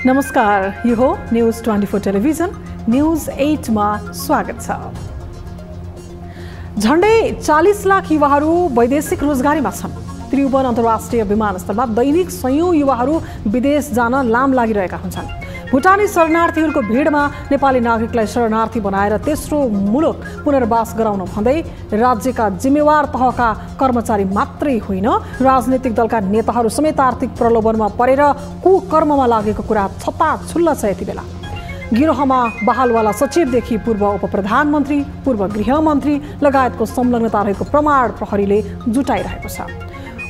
नमस्कार, यो हो न्यूज 24 टेलिभिजन न्यूज 8 मा स्वागत छ। झण्डै 40 लाख युवाहरू वैदेशिक रोजगारीमा छन्। त्रिभुवन अन्तर्राष्ट्रिय विमानस्थलमा दैनिक सयौं युवाहरू विदेश जान लाम लागिरहेका हुन्छन्। भुटानी शरणार्थीहरूको भिडमा नेपाली नागरिकलाई शरणार्थी बनाएर तेस्रो मुलुक पुनर्वास गराउन भन्दै राज्यका जिम्मेवार तहका कर्मचारी मात्रै होइन, राजनीतिक दलका नेताहरू समेत आर्थिक प्रलोभनमा परेर कुकर्ममा लागेको कुरा छत्ताछुल्ल छ। यति बेला गिरोहमा बहालवाला सचिवदेखि पूर्व उपप्रधानमन्त्री, पूर्व गृहमन्त्री लगायतको संलग्नता रहेको प्रमाण प्रहरीले जुटाइरहेको छ।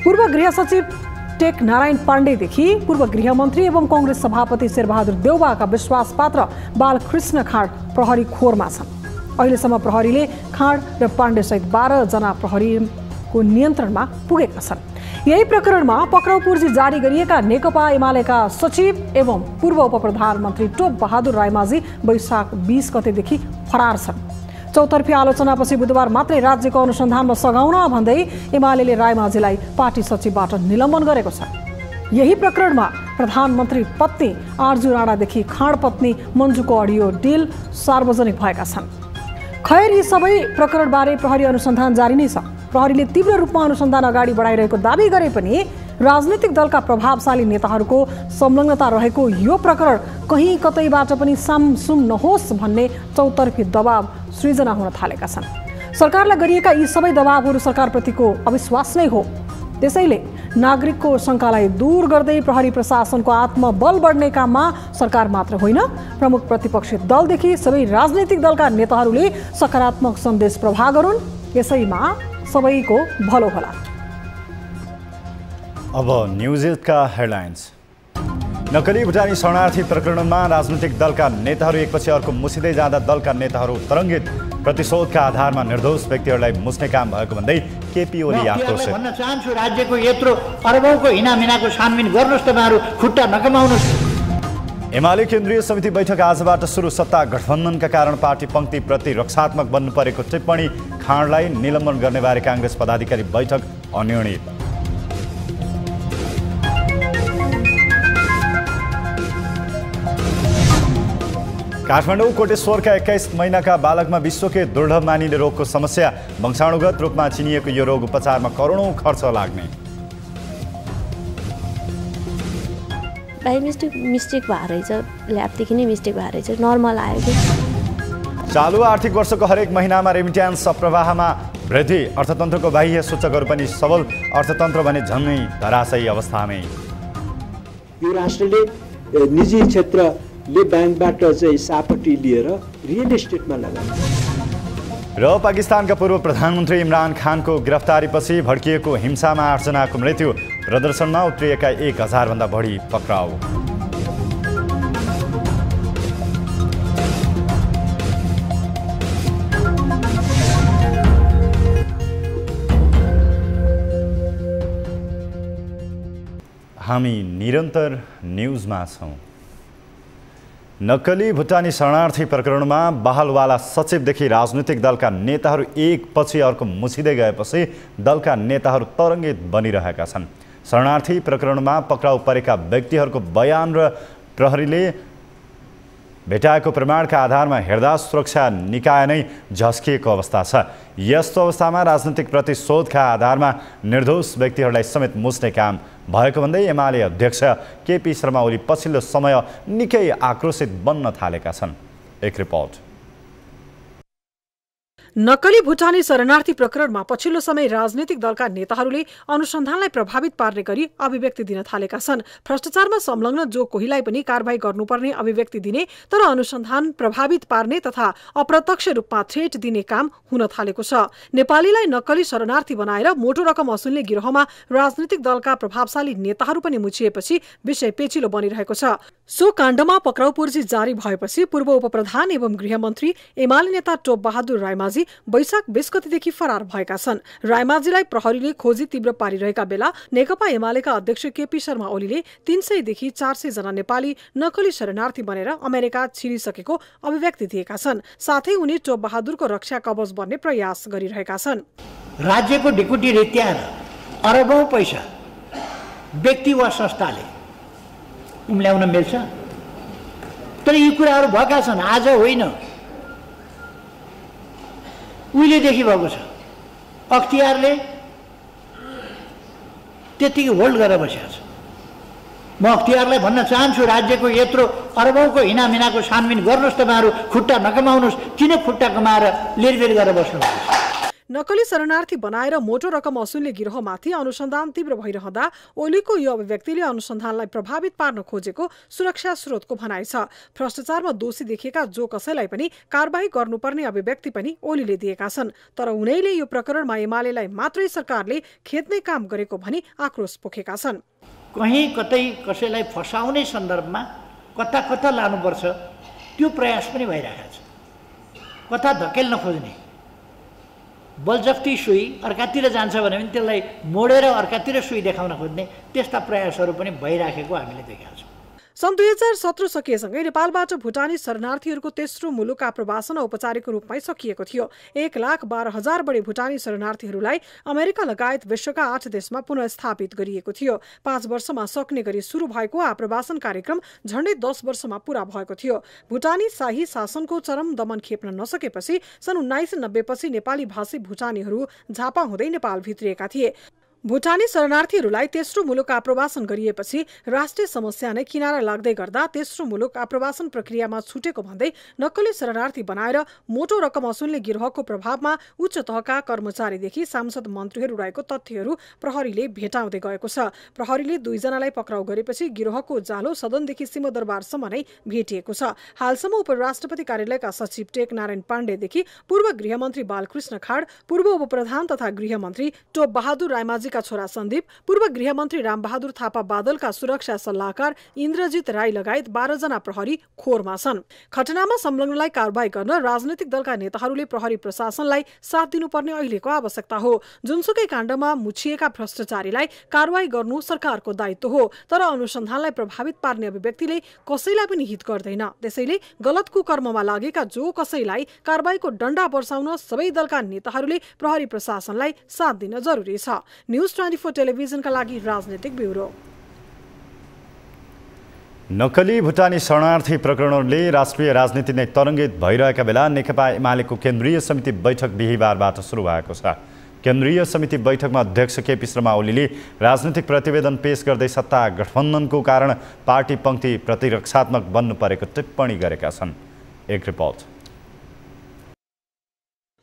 पूर्व गृह सचिव टेक नारायण पाण्डेदेखि पूर्व गृहमन्त्री एवं कांग्रेस सभापति शेरबहादुर देउवाका विश्वासपात्र बालकृष्ण खाँड प्रहरी खोरमा छन्। अहिलेसम्म प्रहरीले खाँड र पाण्डेसहित 12 जना प्रहरीको नियन्त्रणमा पुगेका छन्। यही प्रकरणमा पक्राउ पूर्जी जारी गरिएका नेकपा एमालेका सचिव एवं पूर्व उपप्रधानमन्त्री टोप बहादुर रायमाझी वैशाख 20 गतेदेखि फरार छन्। चौतर्फी आलोचनापछि बुधबार मात्रै राज्यको अनुसन्धानमा सघाउन भन्दै एमालेले रायमाझीलाई पार्टी सचिवबाट निलम्बन गरेको छ। यही प्रकरणमा प्रधानमन्त्री पत्नी आरजु राणादेखि खाँड पत्नी मन्जुको अडियो डिल सार्वजनिक भएका छन्। खैर, यी सबै प्रकरणबारे प्रहरी अनुसन्धान जारी नै छ। प्रहरीले तीव्र रूपमा अनुसन्धान अगाडि बढाइरहेको दाबी गरे पनि राजनीतिक दलका प्रभावशाली नेताहरूको संलग्नता रहेको यो प्रकरण कहीँ कतैबाट पनि सामसुम नहोस् भन्ने चौतर्फी दबाव सृजना हुन थालेका छन्। सरकारलाई गरिएका यी सबै दबावहरू सरकारप्रतिको अविश्वास नै हो। त्यसैले नागरिकको शङ्कालाई दूर गर्दै प्रहरी प्रशासनको आत्मबल बढ्ने काममा सरकार मात्र होइन, प्रमुख प्रतिपक्षी दलदेखि सबै राजनीतिक दलका नेताहरूले सकारात्मक सन्देश प्रवाह गरून्। यसैमा सबैको भलो होला। अब न्यूज 8 का हेडलाइन्स। नक्कली भुटानी शरणार्थी प्रकरणमा राजनीतिक दलका नेताहरू एकपछि अर्को मुसिँदै जाँदा दलका नेताहरू तरङ्गित, प्रतिशोधका आधारमा निर्दोष व्यक्तिहरूलाई मुस्ने काम भएको भन्दै केपी ओली आक्रोशित। भन्न चाहन्छु, राज्यको यत्रो अरबौंको हिनामिनाको छानबिन गर्नुहोस्, तपाईहरु खुट्टा नकमाउनुहोस्। एमाले केन्द्रीय समिति बैठक आजबाट सुरु। सत्ता गठबन्धनका कारण पार्टी पंक्तिप्रति रक्षात्मक बन्नु परेको टिप्पणी, खाँडलाई निलम्बन गर्नेबारे कांग्रेस पदाधिकारी बैठक अनिर्णित। काठमाडौँ कोटेश्वरका 21 महिनाका बालकमा विश्वकै दुर्लभ मानिने रोगको समस्या। वंशाणुगत रूपमा चिनिएको यो रोग उपचारमा करोडौं खर्च लाग्ने। बाई मिस्टेक भएर रहेछ, ल्याबदेखि नै मिस्टेक भएर रहेछ, नर्मल आयो कि। चालु आर्थिक वर्षको हरेक महिनामा रेमिट्यान्स प्रवाहमा वृद्धि। अर्थतन्त्रको बाह्य सूचकहरू पनि सबल, अर्थतन्त्र भने झन्नै धराशयी अवस्थामै। यो राष्ट्रले निजी क्षेत्रले ब्याङ्कबाट चाहिँ सापटी लिएर रियल एस्टेटमा लगाए। र पाकिस्तानका पूर्व प्रधानमन्त्री इमरान खानको गिरफ्तारीपछि भड्किएको हिंसामा 8 जनाको मृत्यु। प्रदर्शनमा उत्रिएका 1000 भन्दा बढी पक्राउ। हामी निरन्तर न्यूजमा छौं। नक्कली भुटानी शरणार्थी प्रकरणमा बहालवाला सचिवदेखि राजनीतिक दलका नेताहरू एकपछि अर्को मुसिँदै गएपछि दलका नेताहरू तरङ्गित बनिरहेका छन्। शरणार्थी प्रकरणमा पक्राउ परेका व्यक्तिहरूको बयान र प्रहरीले भेटाएको प्रमाणका आधारमा हेर्दा सुरक्षा निकाय नै झस्किएको अवस्था छ। यस्तो अवस्थामा राजनीतिक प्रतिशोधका आधारमा निर्दोष व्यक्तिहरूलाई समेत मुस्ने काम भएको भन्दै एमाले अध्यक्ष केपी शर्मा ओली पछिल्लो समय निकै आक्रोशित बन्न थालेका छन्। एक रिपोर्ट। नक्कली भुटानी शरणार्थी प्रकरणमा पछिल्लो समय राजनीतिक दलका नेताहरूले अनुसन्धानलाई प्रभावित पार्ने गरी अभिव्यक्ति दिन थालेका छन्। भ्रष्टाचारमा संलग्न जो कोहीलाई पनि कारबाही गर्नुपर्ने अभिव्यक्ति दिने तर अनुसन्धान प्रभावित पार्ने तथा अप्रत्यक्ष रूपमा थ्रेट दिने काम हुन थालेको छ। नेपालीलाई नक्कली शरणार्थी बनाएर मोटो रकम असुल्ने गिरोहमा राजनीतिक दलका प्रभावशाली नेताहरू पनि मुछिएपछि विषय पेचिलो बनिरहेको छ। सो काण्डमा पक्राउ पूर्जी जारी भएपछि पूर्व उपप्रधान एवं गृहमन्त्री एमाले नेता टोप बहादुर रायमाझी वैशाख 20 गतेदेखि फरार भएका छन्। रायमाझीलाई प्रहरीले खोजी तीव्र पारिरहेका बेला नेकपा एमालेका अध्यक्ष केपी शर्मा ओलीले 300 देखि 400 जना नेपाली नक्कली शरणार्थी बनेर अमेरिका छिरिसकेको अभिव्यक्ति दिएका छन्। साथै उनी टोप बहादुरको रक्षा कवच बन्ने प्रयास गरिरहेका छन्। राज्यको ढिकुटी रित्याएर अरबौं पैसा व्यक्ति वा संस्थाले उम्ल्याउन मिल्छ, तर यी कुराहरू भएका छन्, आज होइन, उहिलेदेखि भएको छ। अख्तियारले त्यतिकै होल्ड गरेर बसेको छ। म अख्तियारलाई भन्न चाहन्छु, राज्यको यत्रो अरबौंको हिनामिनाको छानबिन गर्नुहोस्, तपाईँहरू खुट्टा नकमाउनुहोस्, किन खुट्टा कमाएर लिरबिर गरेर बस्नुहुन्छ? नक्कली शरणार्थी बनाएर मोटो रकम असुल्ने गिरोहमाथि अनुसन्धान तीव्र भइरहँदा ओलीको यो अभिव्यक्तिले अनुसन्धानलाई प्रभावित पार्न खोजेको सुरक्षा स्रोतको भनाइ छ। भ्रष्टाचारमा दोषी देखिएका जो कसैलाई पनि कारबाही गर्नुपर्ने अभिव्यक्ति पनि ओलीले दिएका छन्। तर उनैले यो प्रकरणमा एमालेलाई मात्रै सरकारले खेद्ने काम गरेको भनी आक्रोश पोखेका छन्। कहीँ कतै कसैलाई फसाउने सन्दर्भमा कता कता लानुपर्छ त्यो प्रयास पनि भइरहेको छ। कता धकेल्न खोज्ने, बलजफ्ती सुई अर्कातिर जान्छ भने पनि त्यसलाई मोडेर अर्कातिर सुई देखाउन खोज्ने त्यस्ता प्रयासहरू पनि भइराखेको हामीले देखेका छौँ। सन् 2017 सकिएसँगै नेपालबाट भुटानी शरणार्थीहरूको तेस्रो मुलुक आप्रवासन औपचारिक रूपमै सकिएको थियो। 1,12,000 बढी भुटानी शरणार्थीहरूलाई अमेरिका लगायत विश्वका 8 देशमा पुनर्स्थापित गरिएको थियो। 5 वर्षमा सक्ने गरी सुरु भएको आप्रवासन कार्यक्रम झण्डै 10 वर्षमा पूरा भएको थियो। भुटानी शाही शासनको चरम दमन खेप्न नसकेपछि सन् 1990 पछि नेपाली भाषी भुटानीहरू झापा हुँदै नेपाल भित्रिएका थिए। भुटानी शरणार्थीहरूलाई तेस्रो मुलुक आप्रवासन गरिएपछि राष्ट्रिय समस्या नै किनारा लाग्दै गर्दा तेस्रो मुलुक आप्रवासन प्रक्रियामा छुटेको भन्दै नक्कली शरणार्थी बनाएर मोटो रकम असुल्ने गिरोहको प्रभावमा उच्च तहका कर्मचारीदेखि सांसद मन्त्रीहरू रहेको तथ्यहरू प्रहरीले भेटाउँदै गएको छ। प्रहरीले 2 जनालाई पक्राउ गरेपछि गिरोहको जालो सदनदेखि सिंहदरबारसम्म नै भेटिएको छ। हालसम्म उपराष्ट्रपति कार्यालयका सचिव टेक नारायण पाण्डेदेखि पूर्व गृहमन्त्री बालकृष्ण खाड, पूर्व उपप्रधान तथा गृहमन्त्री टोप बहादुर रायमाझी का छोरा सन्दीप, पूर्व गृहमन्त्री रामबहादुर थापा बादलका सुरक्षा सल्लाहकार इन्द्रजित राई लगायत 12 जना प्रहरी खोरमा छन्। घटनामा संलग्नलाई कारबाही गर्न राजनैतिक दलका नेताहरूले प्रहरी प्रशासनलाई साथ दिनुपर्ने अहिलेको आवश्यकता हो। जुनसुकै काण्डमा मुछिएका भ्रष्टाचारीलाई कारबाही गर्नु सरकारको दायित्व हो, तर अनुसन्धानलाई प्रभावित पार्ने अभिव्यक्तिले कसैलाई पनि हित गर्दैन। त्यसैले गलत कुकर्ममा लागेका जो कसैलाई कारबाहीको डण्डा बर्साउन सबै दलका नेताहरूले प्रहरी प्रशासनलाई साथ दिन जरुरी छ। न्यूज 24 टेलिभिजनका लागि राजनीतिक ब्युरो। नक्कली भुटानी शरणार्थी प्रकरणले राष्ट्रिय राजनीति नै तरङ्गित भइरहेका बेला नेकपा एमालेको केन्द्रीय समिति बैठक बिहीबारबाट सुरु भएको छ। केन्द्रीय समिति बैठकमा अध्यक्ष केपी शर्मा ओलीले राजनीतिक प्रतिवेदन पेश गर्दै सत्ता गठबन्धनको कारण पार्टी पंक्ति प्रतिरक्षात्मक बन्नु परेको टिप्पणी गरेका छन्। एक रिपोर्ट।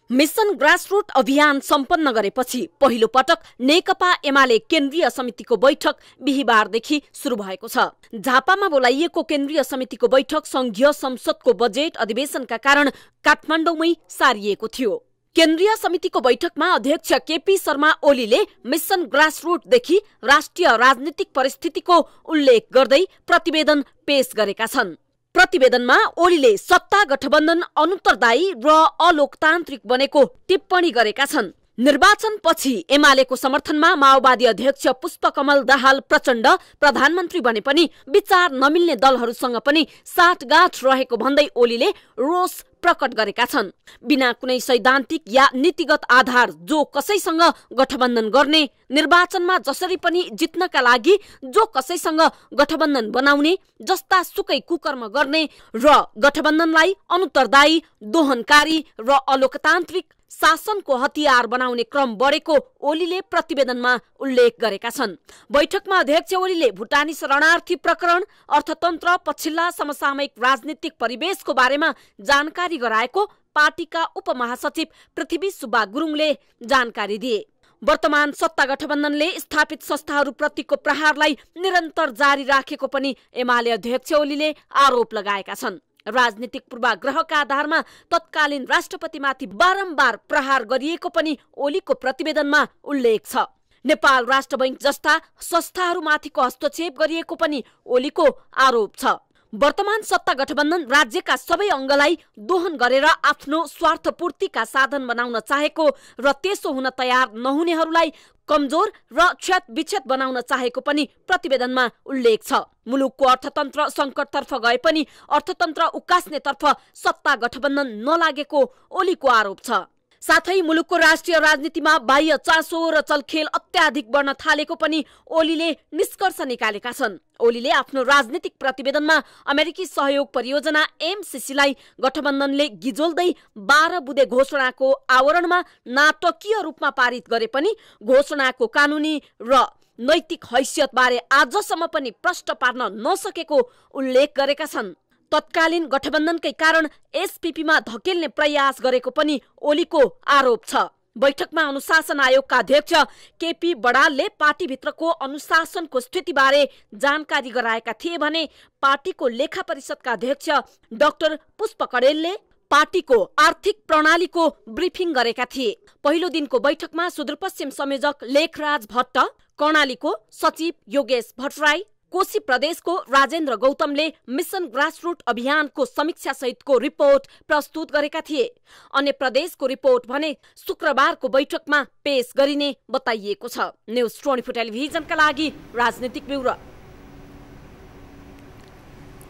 मिशन ग्रासरूट अभियान सम्पन्न गरेपछि पहिलो पटक नेकपा एमाले केन्द्रीय समितिको बैठक बिहीबारदेखि सुरु भएको छ। झापामा बोलाइएको केन्द्रीय समितिको बैठक संघीय संसदको बजेट अधिवेशनका कारण काठमाडौँमै सारिएको थियो। केन्द्रीय समितिको बैठकमा अध्यक्ष केपी शर्मा ओलीले मिशन ग्रासरूटदेखि राष्ट्रिय राजनीतिक परिस्थितिको उल्लेख गर्दै प्रतिवेदन पेश गरेका छन्। प्रतिवेदनमा ओलीले सत्ता गठबन्धन अनुत्तरदायी र अलोकतान्त्रिक बनेको टिप्पणी गरेका छन्। निर्वाचनपछि एमालेको समर्थनमा माओवादी अध्यक्ष पुष्पकमल दाहाल प्रचण्ड प्रधानमन्त्री बने पनि विचार नमिल्ने दलहरूसँग पनि साठगाँठ रहेको भन्दै ओलीले रोष प्रकट गरेका छन्। बिना कुनै सैद्धान्तिक या नीतिगत आधार जो कसैसँग गठबन्धन गर्ने, निर्वाचनमा जसरी पनि जित्नका लागि जो कसैसँग गठबन्धन बनाउने जस्ता सुकै कुकर्म गर्ने र गठबन्धनलाई अनुत्तरदायी, दोहनकारी र अलोकतान्त्रिक शासनको हतियार बनाउने क्रम बढेको ओलीले प्रतिवेदनमा उल्लेख गरेका छन्। बैठकमा अध्यक्ष ओलीले भुटानी शरणार्थी प्रकरण, अर्थतन्त्र, पछिल्ला समसामयिक राजनीतिक परिवेशको बारेमा जानकारी गराएको पार्टीका उपमहासचिव पृथ्वी सुब्बा गुरुङले जानकारी दिए। वर्तमान सत्ता गठबन्धनले स्थापित संस्थाहरूप्रतिको प्रहारलाई निरन्तर जारी राखेको पनि एमाले अध्यक्ष ओलीले आरोप लगाएका छन्। राजनीतिक पूर्वाग्रहका आधारमा तत्कालीन राष्ट्रपतिमाथि बारम्बार प्रहार गरिएको पनि ओलीको प्रतिवेदनमा उल्लेख छ। नेपाल राष्ट्र बैंक जस्ता संस्थाहरूमाथिको हस्तक्षेप गरिएको पनि ओलीको आरोप छ। वर्तमान सत्ता गठबन्धन राज्यका सबै अङ्गलाई दोहन गरेर आफ्नो स्वार्थपूर्तिका साधन बनाउन चाहेको र त्यसो हुन तयार नहुनेहरूलाई कमजोर र क्षतविक्षत बनाउन चाहेको पनि प्रतिवेदनमा उल्लेख छ। मुलुकको अर्थतन्त्र सङ्कटतर्फ गए पनि अर्थतन्त्र उकास्नेतर्फ सत्ता गठबन्धन नलागेको ओलीको आरोप छ। साथै मुलुकको राष्ट्रिय राजनीतिमा बाह्य चासो र चलखेल अत्याधिक बढ्न थालेको पनि ओलीले निष्कर्ष निकालेका छन्। ओलीले आफ्नो राजनीतिक प्रतिवेदनमा अमेरिकी सहयोग परियोजना एमसीसीलाई गठबन्धनले गिजोल्दै 12 बुँदे घोषणाको आवरणमा नाटकीय रूपमा पारित गरे पनि घोषणाको कानुनी र नैतिक हैसियतबारे आजसम्म पनि प्रश्न पार्न नसकेको उल्लेख गरेका छन्। तत्कालीन गठबन्धनकै कारण एसपीपीमा धकेल्ने प्रयास गरेको पनि ओलीको आरोप छ। बैठकमा अनुशासन आयोगका अध्यक्ष केपी बडालले पार्टीभित्रको अनुशासनको स्थितिबारे जानकारी गराएका थिए भने पार्टीको लेखा परिषदका अध्यक्ष डाक्टर पुष्प कडेलले पार्टीको आर्थिक प्रणालीको ब्रिफिङ गरेका थिए। पहिलो दिनको बैठकमा सुदूरपश्चिम संयोजक लेखराज भट्ट, कर्णालीको सचिव योगेश भट्टराई, कोशी प्रदेशको राजेन्द्र गौतमले मिसन ग्रासरुट अभियानको समीक्षा सहितको रिपोर्ट प्रस्तुत गरेका थिए। अन्य प्रदेशको रिपोर्ट भने शुक्रबारको बैठकमा पेश गरिने बताइएको छ। न्युज 24 टेलिभिजनका लागि राजनीतिक ब्युरो।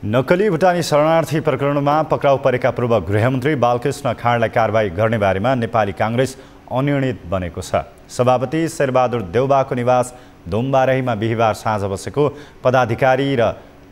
नक्कली भुटानी शरणार्थी प्रकरणमा पक्राउ परेका पूर्व गृहमन्त्री बालकृष्ण खाँडलाई कारबाही गर्ने बारेमा नेपाली काङ्ग्रेस अनिर्णित बनेको छ। सभापति शेरबहादुर देउबाको निवास दोम्बारेहीमा बिहिबार साँझ बसेको पदाधिकारी र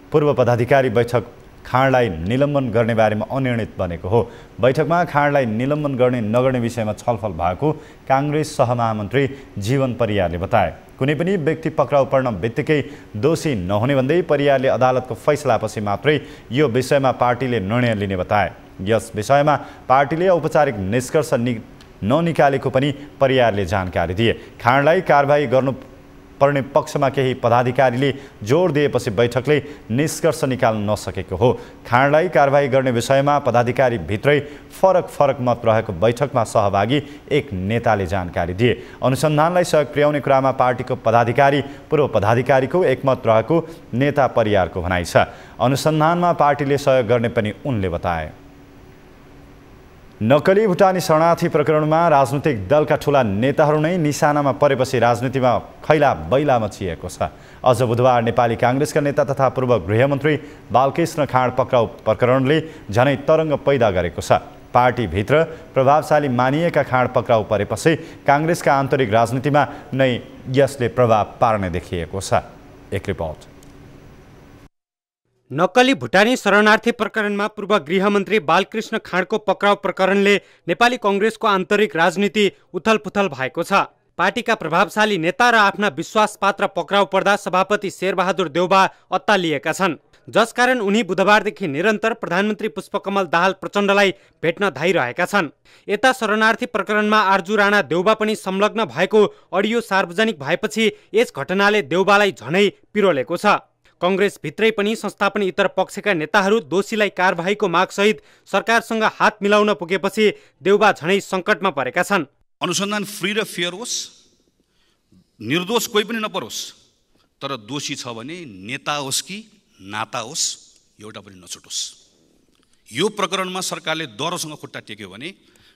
पूर्व पदाधिकारी बैठक खाँडलाई निलम्बन गर्ने बारेमा अनिर्णित बनेको हो। बैठकमा खाँडलाई निलम्बन गर्ने नगर्ने विषयमा छलफल भएको काङ्ग्रेस सहमहामन्त्री जीवन परियारले बताए। कुनै पनि व्यक्ति पक्राउ पर्न बित्तिकै दोषी नहुने भन्दै परियारले अदालतको फैसलापछि मात्रै यो विषयमा पार्टीले निर्णय लिने बताए। यस विषयमा पार्टीले औपचारिक निष्कर्ष ननिकालेको पनि परियारले जानकारी दिए। खाँडलाई कारबाही गर्नुपर्ने पक्षमा केही पदाधिकारीले जोड दिएपछि बैठकले निष्कर्ष निकाल्न नसकेको हो। खाँडलाई कारबाही गर्ने विषयमा पदाधिकारी भित्रै फरक मत रहेको बैठकमा सहभागी एक नेताले जानकारी दिए। अनुसन्धानलाई सहयोग पुर्याउने कुरामा पार्टीको पदाधिकारी पूर्व पदाधिकारीको एकमत रहेको नेता परियारको भनाइ छ। अनुसन्धानमा पार्टीले सहयोग गर्ने पनि उनले बताए। नक्कली भुटानी शरणार्थी प्रकरणमा राजनीतिक दलका ठूला नेताहरू नै निशानामा परेपछि राजनीतिमा खैला बैला मचिएको छ। अझ बुधबार नेपाली काङ्ग्रेसका नेता तथा पूर्व गृहमन्त्री बालकृष्ण खाँड पक्राउ प्रकरणले झनै तरङ्ग पैदा गरेको छ। पार्टीभित्र प्रभावशाली मानिएका खाँड पक्राउ परेपछि काङ्ग्रेसका आन्तरिक राजनीतिमा नै यसले प्रभाव पार्ने देखिएको छ। एक रिपोर्ट। नक्कली भुटानी शरणार्थी प्रकरणमा पूर्व गृहमन्त्री बालकृष्ण खाँडको पक्राउ प्रकरणले नेपाली कांग्रेसको आन्तरिक राजनीति उथलपुथल भएको छ। पार्टीका प्रभावशाली नेता र आफ्ना विश्वासपात्र पक्राउ पर्दा सभापति शेरबहादुर देउबा अत्तालिएका छन्, जसकारण उनी बुधबारदेखि निरन्तर प्रधानमन्त्री पुष्पकमल दाहाल प्रचण्डलाई भेट्न धाइरहेका छन्। यता शरणार्थी प्रकरणमा आर्जु राणा देउबा पनि संलग्न भएको अडियो सार्वजनिक भएपछि यस घटनाले देउबालाई झनै पिरोलेको छ। कांग्रेस भित्रै पनि संस्थापन इतर पक्षका नेताहरू दोषीलाई कारबाहीको मागसहित सरकारसँग हात मिलाउन पुगेपछि देउबा झनै सङ्कटमा परेका छन्। अनुसन्धान फ्री र फेयर होस्, निर्दोष कोही पनि नपरोस्, तर दोषी छ भने नेता होस् कि नाता होस् एउटा पनि नछुटोस्। यो प्रकरणमा सरकारले दरोसँग खुट्टा टेक्यो भने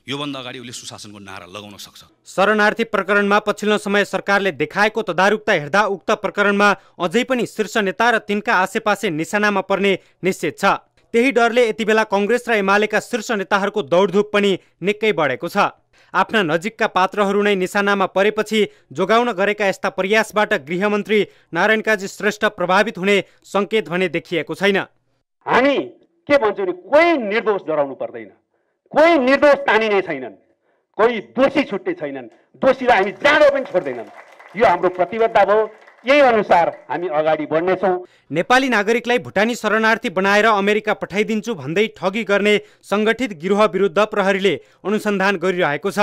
योभन्दा अगाडि उसले सुशासनको नारा लगाउन सक्छ। शरणार्थी प्रकरणमा पछिल्लो समय सरकारले देखाएको तदारुकता हेर्दा उक्त प्रकरणमा अझै पनि शीर्ष नेता र तिनका आसेपासे निशानामा पर्ने निश्चित छ। त्यही डरले यति बेला कांग्रेस र एमालेका शीर्ष नेताहरूको दौडधुप पनि निकै बढेको छ। आफ्ना नजिकका पात्रहरू नै निशानामा परेपछि जोगाउन गरेका यस्ता प्रयासबाट गृहमन्त्री नारायण काजी श्रेष्ठ प्रभावित हुने संकेत भने देखिएको छैन। हामी के भन्छौँ नि, कोही निर्दोष डराउनु पर्दैन, कोही निर्दोष तानिने छैनन्, कोही दोषी छुट्ने छैनन्, दोषीलाई हामी जाँडो पनि छोड्दैनन्। यो हाम्रो प्रतिबद्धता भयो, यही अनुसार हामी अगाडि बढ्नेछौँ। नेपाली नागरिकलाई भुटानी शरणार्थी बनाएर अमेरिका पठाइदिन्छु भन्दै ठगी गर्ने संगठित गिरोह विरुद्ध प्रहरीले अनुसन्धान गरिरहेको छ।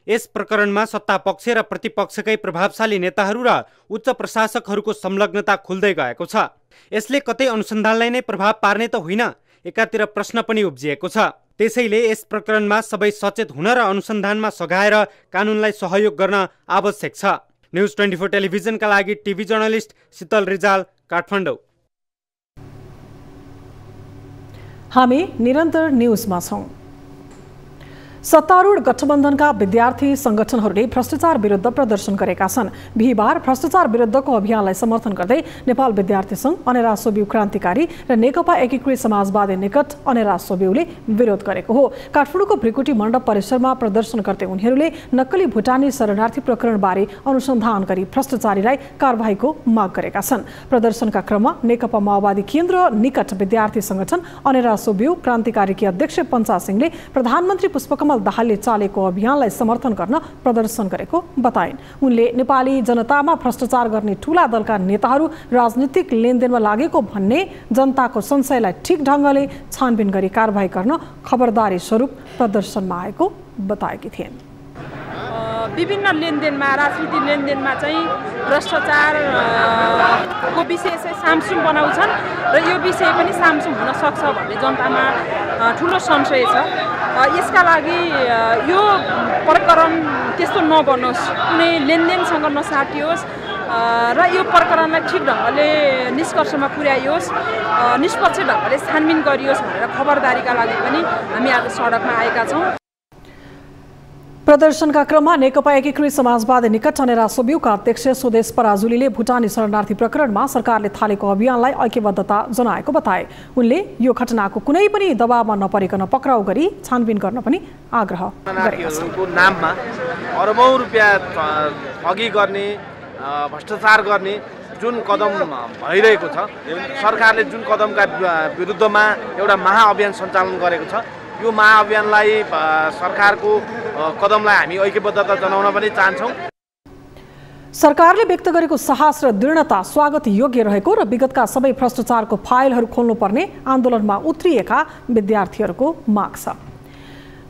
यस प्रकरणमा सत्ता पक्ष र प्रतिपक्षकै प्रभावशाली नेताहरू र उच्च प्रशासकहरूको संलग्नता खुल्दै गएको छ। यसले कतै अनुसन्धानलाई नै प्रभाव पार्ने त होइन, एकातिर प्रश्न पनि उब्जिएको छ। त्यसैले यस प्रकरणमा सबै सचेत हुन र अनुसन्धानमा सघाएर कानुनलाई सहयोग गर्न आवश्यक छ। न्युज 24 टेलिभिजनका लागि टिभी जर्नलिस्ट शीतल रिजाल, काठमाडौँ। हामी निरन्तर न्युजमा छौं। सत्तारूढ गठबन्धनका विद्यार्थी संगठनहरूले भ्रष्टाचार विरुद्ध प्रदर्शन गरेका छन्। बिहीबार भ्रष्टाचार विरुद्धको अभियानलाई समर्थन गर्दै नेपाल विद्यार्थी संघ, अनेरा सोबिउ क्रान्तिकारी र नेकपा एकीकृत समाजवादी निकट अनेरा सोबिउले विरोध गरेको हो। काठमाडौँको भ्रिकुटी मण्डप परिसरमा प्रदर्शन गर्दै उनीहरूले नक्कली भुटानी शरणार्थी प्रकरणबारे अनुसन्धान गरी भ्रष्टाचारीलाई कारबाहीको माग गरेका छन्। प्रदर्शनका क्रममा नेकपा माओवादी केन्द्र निकट विद्यार्थी संगठन अनेरा सोबिउ क्रान्तिकारीकी अध्यक्ष पञ्चा सिंहले प्रधानमन्त्री पुष्पकमल दाहालले चालेको अभियानलाई समर्थन गर्न प्रदर्शन गरेको बताइन्। उनले नेपाली जनतामा भ्रष्टाचार गर्ने ठूला दलका नेताहरू राजनीतिक लेनदेनमा लागेको भन्ने जनताको संशयलाई ठिक ढङ्गले छानबिन गरी कारबाही गर्न खबरदारी स्वरूप प्रदर्शनमा आएको बताएकी थिइन्। विभिन्न लेनदेनमा, राजनीतिक लेनदेनमा चाहिँ भ्रष्टाचारको विषय चाहिँ सामसुम बनाउँछन् र यो विषय पनि सामसुम हुन सक्छ भन्ने जनतामा ठुलो संशय छ। यसका लागि यो प्रकरण त्यस्तो नबनोस्, कुनै लेनदेनसँग नसाटियोस् र यो प्रकरणलाई ठिक ढङ्गले निष्कर्षमा पुर्याइयोस्, निष्पक्ष ढङ्गले छानबिन गरियोस् भनेर खबरदारीका लागि पनि हामी आज सडकमा आएका छौँ। प्रदर्शनका क्रममा नेकपा एकीकृत समाजवादी निकट अनेरा सोबिउका अध्यक्ष स्वदेश पराजुलीले भुटानी शरणार्थी प्रकरणमा सरकारले थालेको अभियानलाई ऐक्यबद्धता जनाएको बताए। उनले यो घटनाको कुनै पनि दबावमा नपरिकन पक्राउ गरी छानबिन गर्न पनि आग्रह गरेका छन्। नाममा अरबौं रुपियाँ ठगी गर्ने, भ्रष्टाचार गर्ने जुन कदम भइरहेको छ, सरकारले जुन कदमका विरुद्धमा एउटा महाअभियान सञ्चालन गरेको छ, यो महाअभियानलाई सरकारको कदमलाई हामी ऐक्यबद्धता जनाउन पनि चाहन्छौँ। सरकारले व्यक्त गरेको साहस र दृढता स्वागत योग्य रहेको र विगतका सबै भ्रष्टाचारको फाइलहरू खोल्नुपर्ने आन्दोलनमा उत्रिएका विद्यार्थीहरूको माग छ।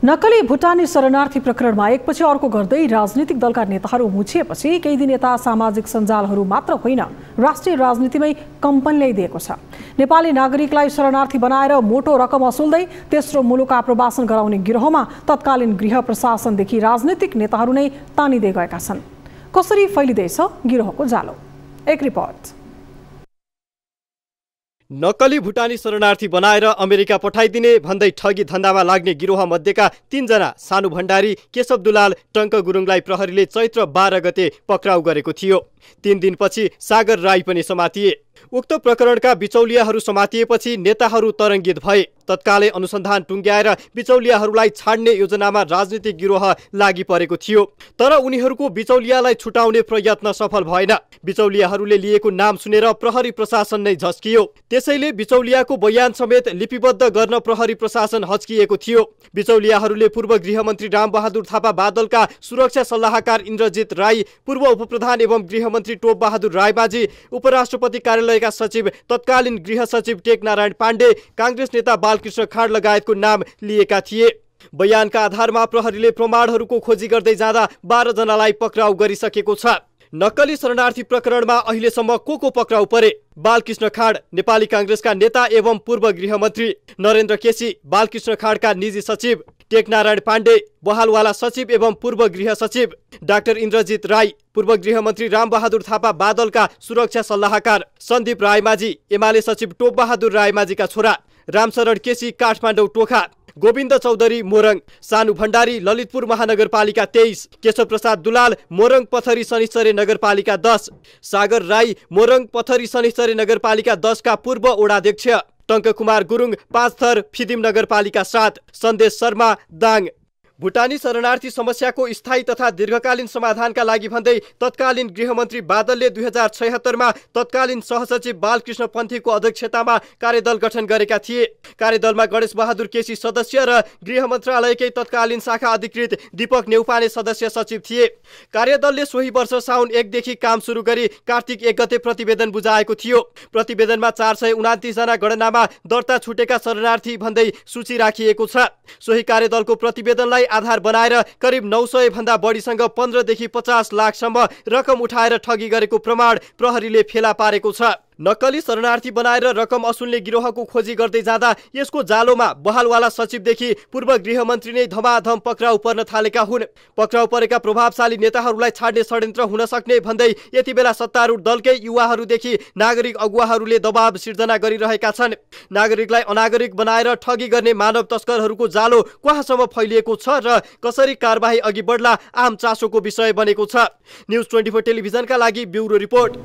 नक्कली भुटानी शरणार्थी प्रकरणमा एकपछि अर्को गर्दै राजनीतिक दलका नेताहरू मुछिएपछि केही दिन यता सामाजिक सञ्जालहरू मात्र होइन, राष्ट्रिय राजनीतिमै कम्पन ल्याइदिएको छ। नेपाली नागरिकलाई शरणार्थी बनाएर मोटो रकम असुल्दै तेस्रो मुलुक आप्रवासन गराउने गिरोहमा तत्कालीन गृह प्रशासनदेखि राजनीतिक नेताहरू नै तानिँदै गएका छन्। कसरी फैलिँदैछ गिरोहको जालो? एक रिपोर्ट। नक्कली भुटानी शरणार्थी बनाएर अमेरिका पठाइदिने भन्दै ठगी धन्दामा लाग्ने गिरोह मध्येका 3 जना सानु भण्डारी, केशव दुलाल, टङ्क गुरुङलाई प्रहरीले चैत्र 12 गते पक्राउ गरेको थियो। 3 दिनपछि सागर राई पनि समातिए। उक्त प्रकरणका बिचौलियाहरू समातिएपछि नेताहरू तरङ्गित भए। तत्कालै अनुसन्धान टुङ्ग्याएर बिचौलियाहरूलाई छाड्ने योजनामा राजनीतिक गिरोह लागि परेको थियो। तर उनीहरूको बिचौलियालाई छुटाउने प्रयत्न सफल भएन। बिचौलियाहरूले लिएको नाम सुनेर प्रहरी प्रशासन नै झस्कियो। त्यसैले बिचौलियाको बयान समेत लिपिबद्ध गर्न प्रहरी प्रशासन हच्किएको थियो। बिचौलियाहरूले पूर्व गृहमन्त्री रामबहादुर थापा बादलका सुरक्षा सल्लाहकार इन्द्रजित राई, पूर्व उपप्रधान एवं गृहमन्त्री टोपबहादुर रायमाझी, उपराष्ट्रपति कार्यालयका सचिव तत्कालीन गृह सचिव टेकनारायण पाण्डे, काङ्ग्रेस नेता बालकृष्ण खाँड लगायतको नाम लिएका थिए। बयानका आधारमा प्रहरीले प्रमाणहरूको खोजी गर्दै जाँदा 12 जनालाई पक्राउ गरिसकेको छ। नक्कली शरणार्थी प्रकरणमा अहिलेसम्म को पक्राउ परे? बालकृष्ण खाँड, नेपाली काङ्ग्रेसका नेता एवं पूर्व गृहमन्त्री; नरेन्द्र केसी, बालकृष्ण खाँडका निजी सचिव; टेकनारायण पाण्डे, बहालवाला सचिव एवं पूर्व गृह सचिव; डाक्टर इन्द्रजित राई, पूर्व गृहमन्त्री रामबहादुर थापा बादलका सुरक्षा सल्लाहकार; सन्दीप रायमाझी, एमाले सचिव टोपबहादुर रायमाझीका छोरा; रामशरण केसी, काठमाडौँ टोखा; गोविन्द चौधरी, मोरङ; सानु भण्डारी, ललितपुर महानगरपालिका 23; केशव प्रसाद दुलाल, मोरङ पथरी शनिश्चरी नगरपालिका 10; सागर राई, मोरङ पथरी शनिश्चरी नगरपालिका 10 का पूर्व ओडाध्यक्ष; टङ्क कुमार गुरुङ, 5 थर फिदिम नगरपालिका 7; सन्देश शर्मा, दाङ; भुटानी शरणार्थी समस्याको स्थायी तथा दीर्घकालीन समाधानका लागि भन्दै तत्कालीन गृहमन्त्री बादलले 2076मा तत्कालीन सहसचिव बालकृष्ण पन्थीको अध्यक्षतामा कार्यदल गठन गरेका थिए। कार्यदलमा गणेश बहादुर केसी सदस्य र गृह मन्त्रालयकै तत्कालीन शाखा अधिकृत दीपक नेउपाने सदस्य सचिव थिए। कार्यदलले सोही वर्ष साउन 1 देखि काम सुरु गरी कार्तिक 1 गते प्रतिवेदन बुझाएको थियो। प्रतिवेदनमा 429 जना गणनामा दर्ता छुटेका शरणार्थी भन्दै सूची राखिएको छ। सोही कार्यदलको प्रतिवेदनलाई आधार बनाएर करिब 900 भन्दा बढीसँग 15 देखि 50 लाखसम्म रकम उठाएर ठगी गरेको प्रमाण प्रहरीले फेला पारेको छ। नक्कली शरणार्थी बनाएर रकम असुल्ने गिरोहको खोजी गर्दै जाँदा यसको जालोमा बहालवाला सचिवदेखि पूर्व गृहमन्त्री नै धमाधम पक्राउ पर्न थालेका हुन्। पक्राउ परेका प्रभावशाली नेताहरूलाई छाड्ने षड्यन्त्र हुन सक्ने भन्दै यति बेला सत्तारूढ दलकै युवाहरूदेखि नागरिक अगुवाहरूले दबाव सिर्जना गरिरहेका छन्। नागरिकलाई अनागरिक बनाएर ठगी गर्ने मानव तस्करहरूको जालो कहाँसम्म फैलिएको छ र कसरी कारबाही अघि बढ्ला आम चासोको विषय बनेको छ। न्युज 24 टेलिभिजनका लागि ब्युरो रिपोर्ट।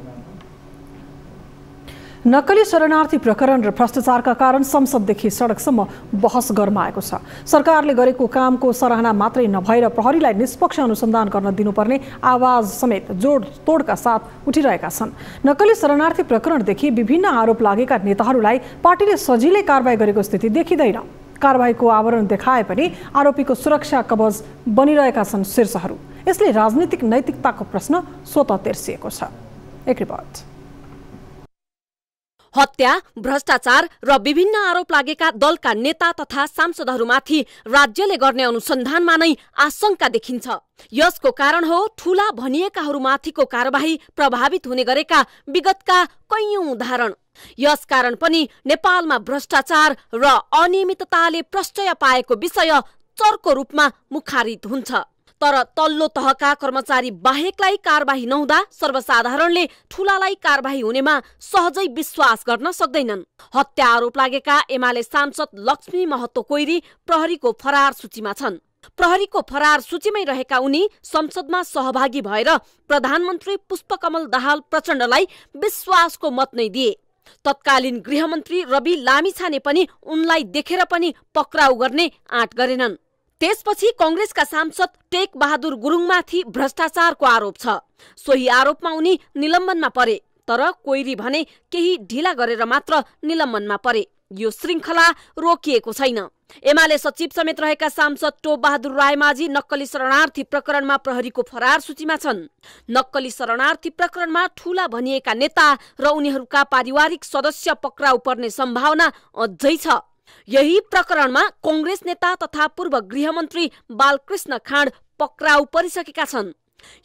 नक्कली शरणार्थी प्रकरण र भ्रष्टाचारका कारण संसददेखि सडकसम्म बहस गरमाएको छ। सरकारले गरेको कामको सराहना मात्रै नभएर प्रहरीलाई निष्पक्ष अनुसन्धान गर्न दिनुपर्ने आवाज समेत जोडतोडका साथ उठिरहेका छन्। नक्कली शरणार्थी प्रकरणदेखि विभिन्न आरोप लागेका नेताहरूलाई पार्टीले सजिलै कारबाही गरेको स्थिति देखिँदैन। कारबाहीको आवरण देखाए पनि आरोपीको सुरक्षा कवच बनिरहेका छन् शीर्षहरू। यसले राजनीतिक नैतिकताको प्रश्न स्वतः तेर्सिएको छ। एक रिपोर्ट। हत्या, भ्रष्टाचार र विभिन्न आरोप लागेका दलका नेता तथा सांसदहरूमाथि राज्यले गर्ने अनुसन्धानमा नै आशंका देखिन्छ। यसको कारण हो ठूला भनिएकाहरूमाथिको कारबाही प्रभावित हुने गरेका विगतका कैयौं उदाहरण। यसकारण पनि नेपालमा भ्रष्टाचार र अनियमितताले प्रश्रय पाएको विषय चर्को रूपमा मुखारित हुन्छ। तर तल्लो तहका कर्मचारी बाहेकलाई कारबाही नहुँदा सर्वसाधारणले ठूलालाई कारबाही हुनेमा सहजै विश्वास गर्न सक्दैनन्। हत्या आरोप लागेका एमाले सांसद लक्ष्मी महतो कोइरी प्रहरीको फरार सूचीमा छन्। प्रहरीको फरार सूचीमै रहेका उनी संसदमा सहभागी भएर प्रधानमन्त्री पुष्पकमल दाहाल प्रचण्डलाई विश्वासको मत नै दिए। तत्कालीन गृहमन्त्री रवि लामिछाने पनि उनलाई देखेर पनि पक्राउ गर्ने आँट गरेनन्। त्यसपछि कांग्रेसका सांसद टेक बहादुर गुरुङमाथि भ्रष्टाचारको आरोप छ। सोही आरोपमा उनी निलम्बनमा परे, तर कोइरी भने केही ढिला गरेर मात्र निलम्बनमा परे। यो श्रृङ्खला रोकिएको छैन। एमाले सचिव समेत रहेका सांसद टोप बहादुर रायमाझी नक्कली शरणार्थी प्रकरणमा प्रहरीको फरार सूचीमा छन्। नक्कली शरणार्थी प्रकरणमा ठूला भनिएका नेता र उनीहरूका पारिवारिक सदस्य पक्राउ पर्ने सम्भावना अझै छ। यही प्रकरणमा कांग्रेस नेता तथा पूर्व गृहमन्त्री बालकृष्ण खाँड पक्राउ परिसकेका छन्।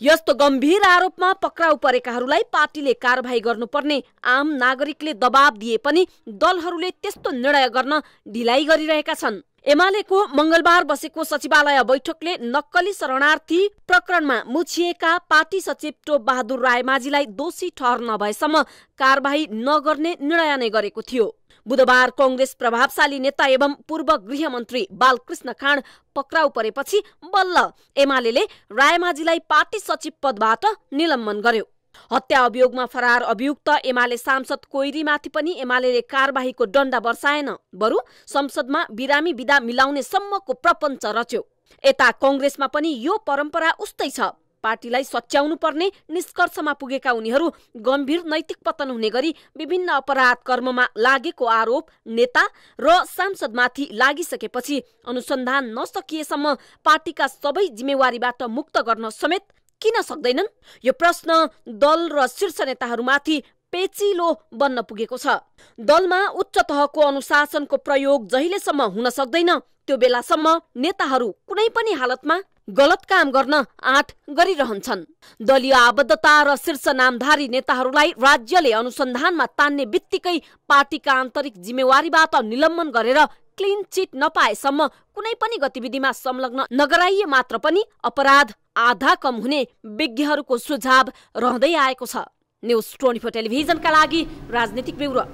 यस्तो गम्भीर आरोपमा पक्राउ परेकाहरूलाई पार्टीले कारबाही गर्नुपर्ने आम नागरिकले दबाब दिए पनि दलहरूले त्यस्तो निर्णय गर्न ढिलाइ गरिरहेका छन्। एमालेको मंगलबार बसेको सचिवालय बैठकले नक्कली शरणार्थी प्रकरणमा मुछिएका पार्टी सचिव टोप बहादुर रायमाझीलाई दोषी ठहर नभएसम्म कारबाही नगर्ने निर्णय नै गरेको थियो। बुधबार कांग्रेस प्रभावशाली नेता एवं पूर्व गृहमन्त्री बालकृष्ण खाँड पक्राउ परेपछि बल्ल एमालेले रायमाझीलाई पार्टी सचिव पदबाट निलम्बन गर्यो। हत्या अभियोगमा फरार अभियुक्त एमाले सांसद कोइरीमाथि पनि एमालेले कारबाहीको डण्डा बर्साएन, बरु संसदमा बिरामी बिदा मिलाउने सम्मको प्रपञ्च रच्यो। यता कांग्रेसमा पनि यो परम्परा उस्तै छ। पार्टीलाई सच्याउनु पर्ने निष्कर्षमा पुगेका उनीहरू गम्भीर नैतिक पतन हुने गरी विभिन्न अपराध कर्ममा लागेको आरोप नेता र सांसदमाथि लागिसकेपछि अनुसन्धान नसकिएसम्म पार्टीका सबै जिम्मेवारीबाट मुक्त गर्न समेत किन सक्दैनन्? यो प्रश्न दल र शीर्ष नेताहरूमाथि पेचिलो बन्न पुगेको छ। दलमा उच्च तहको अनुशासनको प्रयोग जहिलेसम्म हुन सक्दैन त्यो बेलासम्म नेताहरू कुनै पनि हालतमा गलत काम गर्न आँट गरिरहन्छन्। दलीय आबद्धता र शीर्ष नामधारी नेताहरूलाई राज्यले अनुसन्धानमा तान्ने बित्तिकै पार्टीका आन्तरिक जिम्मेवारीबाट निलम्बन गरेर क्लिन चिट नपाएसम्म कुनै पनि गतिविधिमा संलग्न नगराइए मात्र पनि अपराध आधा कम हुने विज्ञहरूको सुझाव रहँदै आएको छ। न्युज 24 टेलिभिजनका लागि राजनीतिक bureau.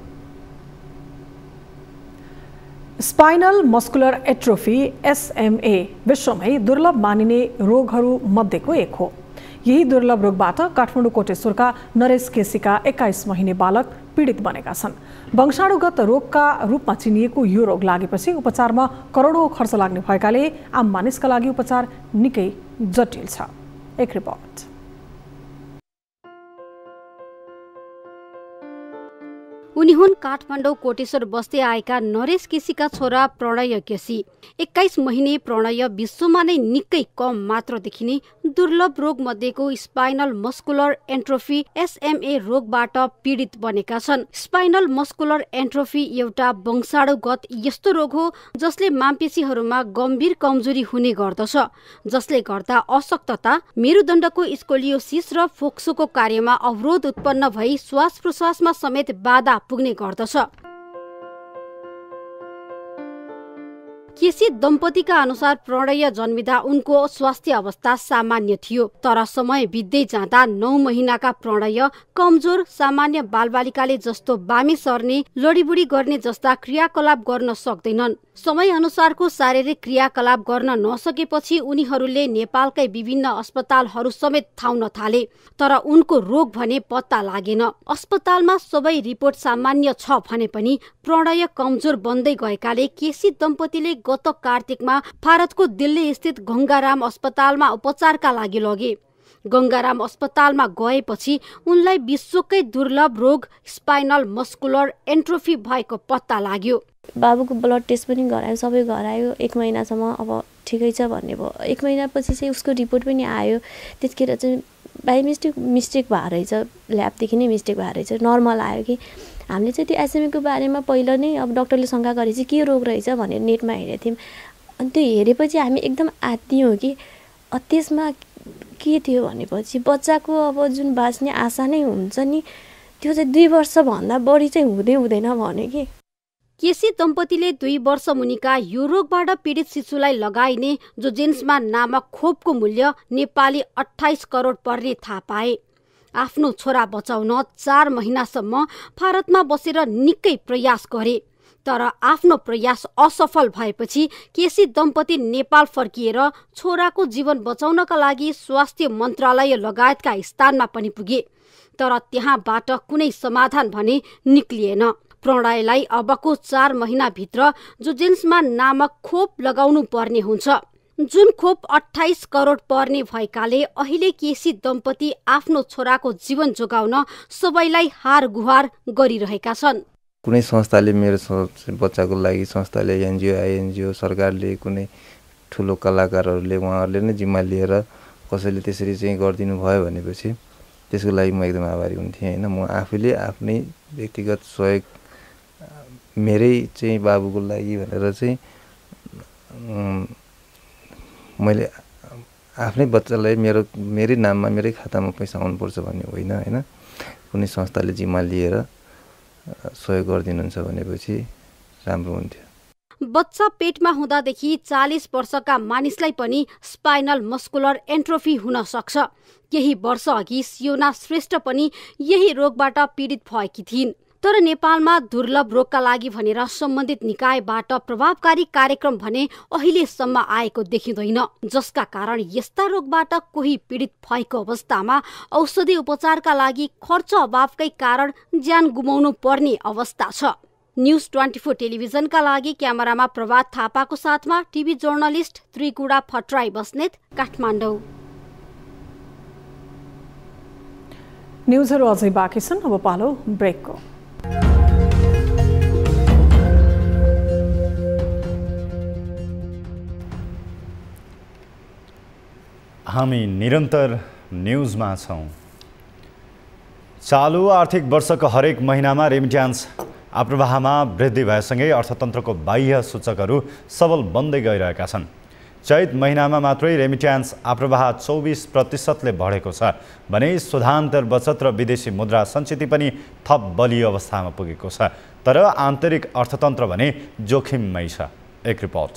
Spinal muscular atrophy SMA विश्वमै दुर्लभ मानिने रोगहरू मध्येको एक हो। यही दुर्लभ रोगबाट काठमाडौँ कोटेश्वरका नरेश केसीका 21 महिने बालक पीडित बनेका छन्। वंशाणुगत रोगका रूपमा चिनिएको यो रोग लागेपछि उपचारमा करोडौं खर्च लाग्ने भएकाले आम मानिसका लागि उपचार निकै जटिल छ। एक रिपोर्ट। उनी हुन् काठमाडौँ कोटेश्वर बस्दै आएका नरेश केसीका छोरा प्रणय केसी। 21 महिने प्रणय विश्वमा नै निकै कम मात्र देखिने दुर्लभ रोग मध्येको स्पाइनल मस्कुलर एन्ट्रोफी SMA रोगबाट पीडित बनेका छन्। स्पाइनल मस्कुलर एन्ट्रोफी एउटा वंशाणुगत यस्तो रोग हो जसले मांपेशीहरूमा गम्भीर कमजोरी हुने गर्दछ, जसले गर्दा अशक्तता, मेरुदण्डको स्कोलियोसिस र फोक्सोको कार्यमा अवरोध उत्पन्न भई श्वास प्रश्वासमा समेत बाधा पुग्ने गर्दछ। केसी दम्पतिका अनुसार प्रणय जन्मिदा उनको स्वास्थ्य अवस्था सामान्य थियो, तर समय बित्दै जाँदा 9 महिनाका प्रणय कमजोर, सामान्य बालबालिकाले जस्तो बामी सर्ने, लडीबुडी गर्ने जस्ता क्रियाकलाप गर्न सक्दैनन्। समय अनुसारको शारीरिक क्रियाकलाप गर्न नसकेपछि उनीहरूले नेपालकै विभिन्न अस्पतालहरू समेत धाउन थाले, तर उनको रोग भने पत्ता लागेन। अस्पतालमा सबै रिपोर्ट सामान्य छ भने पनि प्रणय कमजोर बन्दै गएकाले केसी दम्पतिले गत कार्तिकमा भारतको दिल्ली स्थित गंगाराम अस्पतालमा उपचारका लागि लगे। गंगाराम अस्पतालमा गएपछि उनलाई विश्वकै दुर्लभ रोग स्पाइनल मस्कुलर एन्ट्रोफी भएको पत्ता लाग्यो। बाबुको ब्लड टेस्ट पनि गरायो, सबै गरायो। 1 महिनासम्म अब ठिकै छ भन्ने भयो। 1 महिनापछि चाहिँ उसको रिपोर्ट पनि आयो। त्यसखेर चाहिँ बाई मिस्टेक भएको रहेछ, ल्याबदेखि नै मिस्टेक भएको रहेछ, नर्मल आयो कि। हामीले चाहिँ त्यो SMA को बारेमा पहिला नै अब डाक्टरले शङ्का गरेपछि के रोग रहेछ भनेर नेटमा हेरेको थियौँ। अनि त्यो हेरेपछि हामी एकदम आत्तियौँ कि त्यसमा के थियो भनेपछि बच्चाको अब जुन बाँच्ने आशा नै हुन्छ नि, त्यो चाहिँ 2 वर्षभन्दा बढी चाहिँ हुँदैन भने कि। केसी दम्पतिले 2 वर्ष मुनिका यो रोगबाट पीडित शिशुलाई लगाइने जोजेन्समा नामक खोपको मूल्य नेपाली 28 करोड पर्ने थाहा पाए। आफ्नो छोरा बचाउन 4 महिनासम्म भारतमा बसेर निकै प्रयास गरे, तर आफ्नो प्रयास असफल भएपछि केसी दम्पति नेपाल फर्किएर छोराको जीवन बचाउनका लागि स्वास्थ्य मन्त्रालय लगायतका स्थानमा पनि पुगे, तर त्यहाँबाट कुनै समाधान भने निक्लिएन। प्रणयलाई अबको 4 महिनाभित्र जोजेन्समा नामक खोप लगाउनु पर्ने हुन्छ, जुन खोप 28 करोड पर्ने भएकाले अहिले केसी दम्पति आफ्नो छोराको जीवन जोगाउन सबैलाई हार गुहार गरिरहेका छन्। कुनै संस्थाले मेरो बच्चाको लागि संस्थाले NGO सरकारले कुनै ठुलो कलाकारहरूले उहाँहरूले नै जिम्मा लिएर कसैले त्यसरी चाहिँ गरिदिनु भयो भनेपछि त्यसको लागि म एकदम आभारी हुन्थेँ हैन। म आफैले आफ्नै व्यक्तिगत सहयोग मेरै चाहिँ बाबुको लागि भनेर चाहिँ मैले आफ्नै बच्चालाई मेरै नाममा मेरै खातामा पैसा आउनुपर्छ भन्ने होइन हैन। कुनै संस्थाले जिम्मा लिएर सहयोग गरिदिनुहुन्छ भनेपछि राम्रो हुन्थ्यो। बच्चा पेटमा हुँदादेखि 40 वर्षका मानिसलाई पनि स्पाइनल मस्कुलर एन्ट्रोफी हुन सक्छ। केही वर्ष अघि सियोना श्रेष्ठ पनि यही रोगबाट पीडित भएकी थिइन्, तर नेपालमा दुर्लभ रोगका लागि भनेर सम्बन्धित निकायबाट प्रभावकारी कार्यक्रम भने अहिलेसम्म आएको देखिँदैन, जसका कारण यस्ता रोगबाट कोही पीडित भएको अवस्थामा औषधि उपचारका लागि खर्च अभावकै कारण ज्यान गुमाउनु पर्ने अवस्था छ। न्यूज 24 टेलिभिजनका लागि क्यामेरामा प्रभात थापाको साथमा टिभी जर्नलिस्ट त्रिकुडा फट्राई बस्नेत, काठमाडौँ। न्यूजहरू अझै बाँकी छन्, अब पालो ब्रेकको। हामी निरन्तर न्यूजमा छौं। चालू आर्थिक वर्षको हरेक महिनामा रेमिट्यान्स आप्रवाहमा वृद्धि भएसँगै अर्थतन्त्रको बाह्य सूचकहरू सबल बन्दै गइरहेका छन्। चैत महिनामा मात्रै रेमिट्यान्स आप्रवाह 24% बढेको छ भने शुद्धान्तर बचत र विदेशी मुद्रा सञ्चिति पनि थप बलियो अवस्थामा पुगेको छ, तर आन्तरिक अर्थतन्त्र भने जोखिममै छ। एक रिपोर्ट।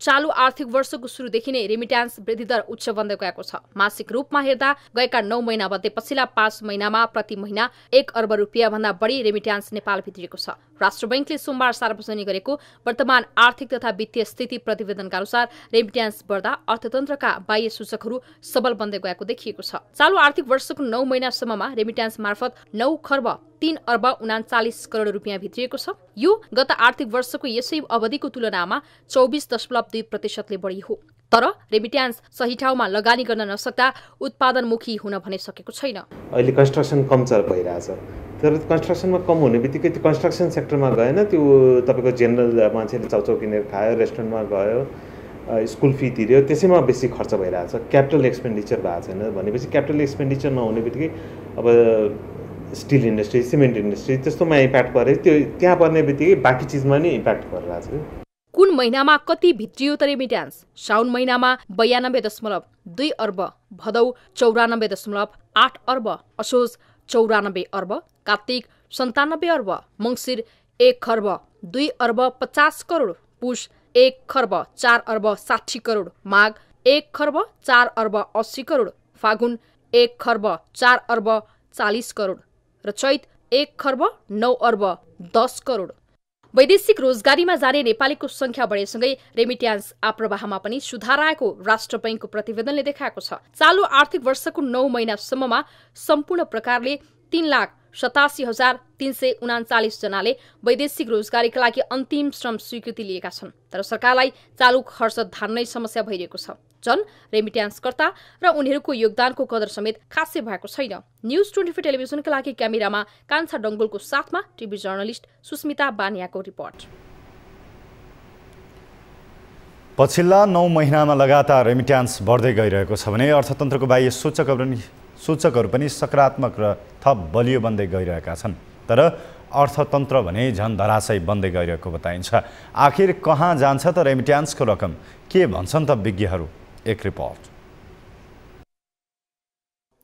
चालू आर्थिक वर्षको सुरुदेखि नै रेमिट्यान्स वृद्धि दर उच्च बन्दै गएको छ। मासिक रूपमा हेर्दा गएका 9 महिनामध्ये पछिल्ला 5 महिनामा प्रति महिना 1 अर्ब रुपियाँ भन्दा बढी रेमिट्यान्स नेपाल भित्रिएको छ। राष्ट्र बैंकले सोमबार सार्वजनिक गरेको वर्तमान आर्थिक तथा वित्तीय स्थिति प्रतिवेदनका अनुसार रेमिट्यान्स बढ्दा अर्थतन्त्रका बाह्य सूचकहरू सबल बन्दै गएको देखिएको छ। चालू आर्थिक वर्षको 9 महिनासम्ममा रेमिट्यान्स मार्फत 9 खर्ब 3 अर्ब 39 करोड रुपियाँ भित्रिएको छ। यो गत आर्थिक वर्षको यसै अवधिको तुलनामा 24.2% बढी हो। तर रेमिट्यान्स सही ठाउँमा लगानी गर्न नसक्दा उत्पादनमुखी हुन भने सकेको छैन। अहिले कन्स्ट्रक्सन कम भइरहेछ, तर कन्स्ट्रक्सनमा कम हुने बित्तिकै त्यो कन्स्ट्रक्सन सेक्टरमा गएन, त्यो तपाईँको जेनरल मान्छेले चाउचाउ किनेर खायो, रेस्टुरेन्टमा गयो, स्कुल फी तिर्यो, त्यसैमा बेसी खर्च भइरहेछ। क्यापिटल एक्सपेन्डिचर भएको छैन भनेपछि क्यापिटल एक्सपेन्डिचर नहुने बित्तिकै अब स्टिल इन्डस्ट्री, सिमेन्ट इन्डस्ट्री त्यस्तोमा इम्प्याक्ट पऱ्यो, त्यो त्यहाँ पर्ने बित्तिकै बाँकी चिजमा नि इम्प्याक्ट परिरहेछ। कुन महिनामा कति भित्रियो त रेमिट्यान्स? साउन महिनामा 92.2 अर्ब, भदौ 94.8 अर्ब, असोज 94 अर्ब, कार्तिक 97 अर्ब, मङ्सिर 1 खर्ब 2 अर्ब 50 करोड, पुष 1 खर्ब 4 अर्ब 60 करोड, माघ 1 खर्ब 4 अर्ब 80 करोड, फागुन 1 खर्ब 4 अर्ब 40 करोड र चैत 1 खर्ब 9 अर्ब 10 करोड। वैदेशिक रोजगारीमा जाने नेपालीको संख्या बढेसँगै रेमिट्यान्स आप्रवाहमा पनि सुधार आएको राष्ट्र बैंकको प्रतिवेदनले देखाएको छ। चालू आर्थिक वर्षको 9 महिनासम्ममा सम्पूर्ण प्रकारले 3,87,339 जनाले वैदेशिक रोजगारीका लागि अन्तिम श्रम स्वीकृति लिएका छन्। तर सरकारलाई चालू खर्च धान्नै समस्या भइरहेको छ। जन रेमिट्यान्सकर्ता र उनीहरूको योगदानको कदर समेत खासै भएको छैन। न्यूज 24 टेलिभिजनका लागि क्यामेरामा कान्छा डङ्गोलको साथमा टिभी जर्नलिस्ट सुस्मिता बानियाको रिपोर्ट। पछिल्ला 9 महिनामा लगातार रेमिट्यान्स बढ्दै गइरहेको छ भने अर्थतन्त्रको बाह्य सूचकहरू पनि सकारात्मक र थप बलियो बन्दै गइरहेका छन्। तर अर्थतन्त्र भने झन् धराशयी बन्दै गइरहेको बताइन्छ। आखिर कहाँ जान्छ त रेमिट्यान्सको रकम, के भन्छन् त विज्ञहरू? एक रिपोर्ट।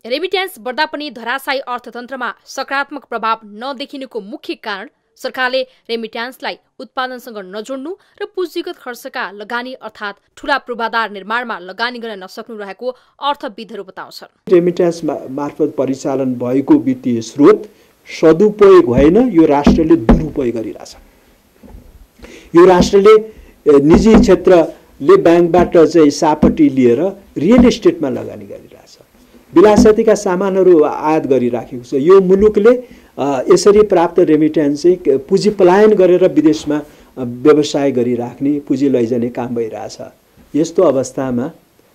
रेमिट्यान्स बढ्दा पनि धराशायी अर्थतन्त्रमा सकारात्मक प्रभाव नदेखिनुको मुख्य कारण सरकारले रेमिट्यान्सलाई उत्पादनसँग नजोड्नु र पुँजीगत खर्चका लगानी अर्थात् ठूला पूर्वाधार निर्माणमा लगानी गर्न नसक्नु रहेको अर्थविदहरू बताउँछन्। रेमिट्यान्स मार्फत परिचालन भएको वित्तीय स्रोत सदुपयोग भएन, यो राष्ट्रले दुरुपयोग गरिरहेछ। यो राष्ट्रले निजी क्षेत्रले ब्याङ्कबाट चाहिँ सापटी लिएर रियल इस्टेटमा लगानी गरिरहेछ, विलासतीका सामानहरू आयात गरिराखेको छ। यो मुलुकले यसरी प्राप्त रेमिट्यान्स चाहिँ पुँजी पलायन गरेर विदेशमा व्यवसाय गरिराख्ने, पुँजी लैजाने काम भइरहेछ। यस्तो अवस्थामा